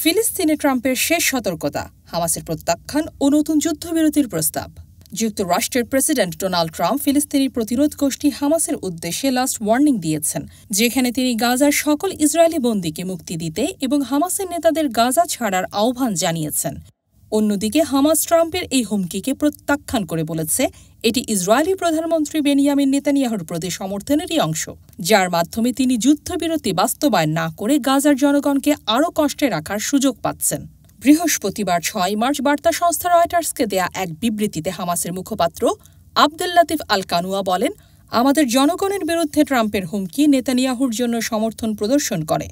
ফিলিস্তিনে ট্রাম্পের শেষ সতর্কতা, হামাসের প্রত্যাখ্যান ও নতুন যুদ্ধবিরতির প্রস্তাব। যুক্তরাষ্ট্রের প্রেসিডেন্ট ডোনাল্ড ট্রাম্প ফিলিস্তিনি প্রতিরোধ গোষ্ঠী হামাসের উদ্দেশ্যে লাস্ট ওয়ার্নিং দিয়েছেন, যেখানে তিনি গাজার সকল ইসরায়েলি বন্দীকে মুক্তি দিতে এবং হামাসের নেতাদের গাজা ছাড়ার আহ্বান জানিয়েছেন। অন্যদিকে হামাস ট্রাম্পের এই হুমকিকে প্রত্যাখ্যান করে বলেছে এটি ইসরায়েলি প্রধানমন্ত্রী বেনিয়ামিন নেতানিয়াহুর প্রতি সমর্থনেরই অংশ, যার মাধ্যমে তিনি যুদ্ধবিরতি বাস্তবায়ন না করে গাজার জনগণকে আরও কষ্টে রাখার সুযোগ পাচ্ছেন। বৃহস্পতিবার ৬ মার্চ বার্তা সংস্থা রয়টার্সকে দেয়া এক বিবৃতিতে হামাসের মুখপাত্র আবদেল লাতিফ আল কানুয়া বলেন, আমাদের জনগণের বিরুদ্ধে ট্রাম্পের হুমকি নেতানিয়াহুর জন্য সমর্থন প্রদর্শন করে,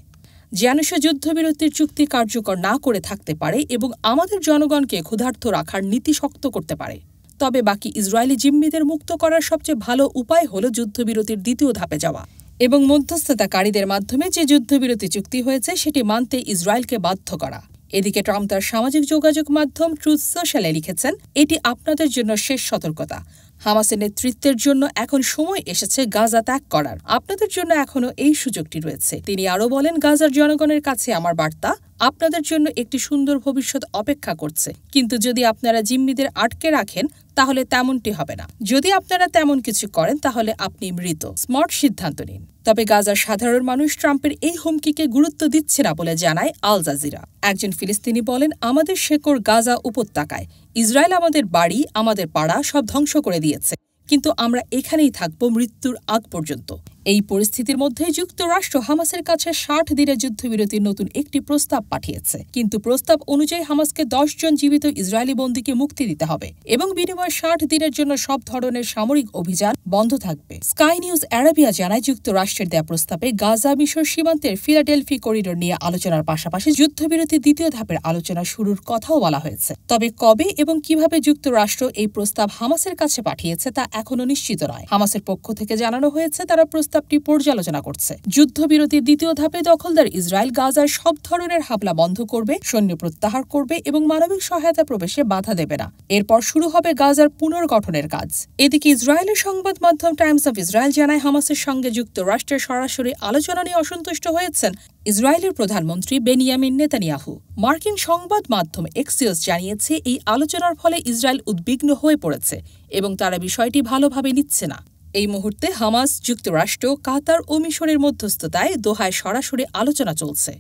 যেন সে যুদ্ধবিরতির চুক্তি কার্যকর না করে থাকতে পারে এবং আমাদের জনগণকে ক্ষুধার্ত রাখার নীতি শক্ত করতে পারে। তবে বাকি ইসরায়েলি জিম্মিদের মুক্ত করার সবচেয়ে ভালো উপায় হল যুদ্ধবিরতির দ্বিতীয় ধাপে যাওয়া এবং মধ্যস্থতাকারীদের মাধ্যমে যে যুদ্ধবিরতি চুক্তি হয়েছে সেটি মানতে ইসরায়েলকে বাধ্য করা। এদিকে ট্রাম্প তার সামাজিক যোগাযোগ মাধ্যম ট্রুথ সোশ্যালে লিখেছেন, এটি আপনাদের জন্য শেষ সতর্কতা। হামাসের নেতৃত্বের জন্য এখন সময় এসেছে গাজা ত্যাগ করার। আপনাদের জন্য এখনও এই সুযোগটি রয়েছে। তিনি আরও বলেন, গাজার জনগণের কাছে আমার বার্তা, আপনাদের জন্য একটি সুন্দর ভবিষ্যৎ অপেক্ষা করছে, কিন্তু যদি আপনারা জিম্মিদের আটকে রাখেন তাহলে তেমনটি হবে না। যদি আপনারা তেমন কিছু করেন তাহলে আপনি মৃত। স্মার্ট সিদ্ধান্ত নিন। তবে গাজার সাধারণ মানুষ ট্রাম্পের এই হুমকিকে গুরুত্ব দিচ্ছে না বলে জানায় আল জাজিরা। একজন ফিলিস্তিনি বলেন, আমাদের শেকড় গাজা উপত্যকায়। ইসরায়েল আমাদের বাড়ি, আমাদের পাড়া সব ধ্বংস করে দিয়েছে, কিন্তু আমরা এখানেই থাকব মৃত্যুর আগ পর্যন্ত। এই পরিস্থিতির মধ্যে যুক্তরাষ্ট্র হামাসের কাছে ৬০ দিনের যুদ্ধবিরতির নতুন একটি প্রস্তাব পাঠিয়েছে, কিন্তু প্রস্তাব অনুযায়ী হামাসকে ১০ জন জীবিত ইসরায়েলি বন্দীকে মুক্তি দিতে হবে এবং বিনিময়ে ৬০ দিনের জন্য সব ধরনের সামরিক অভিযান বন্ধ থাকবে। স্কাই নিউজ আরাবিয়া জানায়, যুক্তরাষ্ট্রের দেয়া প্রস্তাবে গাজা মিশর সীমান্তের ফিলাডেলফি করিডোর নিয়ে আলোচনার পাশাপাশি যুদ্ধবিরতির দ্বিতীয় ধাপের আলোচনা শুরুর কথাও বলা হয়েছে। তবে কবে এবং কিভাবে যুক্তরাষ্ট্র এই প্রস্তাব হামাসের কাছে পাঠিয়েছে তা এখনও নিশ্চিত নয়। হামাসের পক্ষ থেকে জানানো হয়েছে তারা প্রস্তাবটি পর্যালোচনা করছে। যুদ্ধবিরতির দ্বিতীয় ধাপে দখলদার ইসরায়েল গাজার সব ধরনের হামলা বন্ধ করবে, সৈন্য প্রত্যাহার করবে এবং মানবিক সহায়তা প্রবেশে বাধা দেবে না। এরপর শুরু হবে গাজার পুনর্গঠনের কাজ। এদিকে ইসরায়েলের সংবাদ মাধ্যম টাইমস অফ ইসরায়েল জানায়, হামাসের সঙ্গে যুক্তরাষ্ট্রের সরাসরি আলোচনা নিয়ে অসন্তুষ্ট হয়েছেন ইসরায়েলের প্রধানমন্ত্রী বেনিয়ামিন নেতানিয়াহু। মার্কিন সংবাদ মাধ্যম এক্সিওস জানিয়েছে, এই আলোচনার ফলে ইসরায়েল উদ্বিগ্ন হয়ে পড়েছে এবং তারা বিষয়টি ভালোভাবে নিচ্ছে না। এই মুহূর্তে হামাস, যুক্তরাষ্ট্র, কাতার ও মিশরের মধ্যস্থতায় দোহায় সরাসরি আলোচনা চলছে।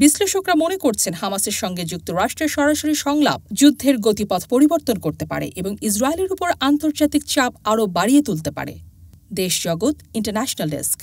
বিশ্লেষকরা মনে করছেন, হামাসের সঙ্গে যুক্তরাষ্ট্রের সরাসরি সংলাপ যুদ্ধের গতিপথ পরিবর্তন করতে পারে এবং ইসরায়েলের উপর আন্তর্জাতিক চাপ আরও বাড়িয়ে তুলতে পারে। দেশ জগৎ ইন্টারন্যাশনাল ডেস্ক।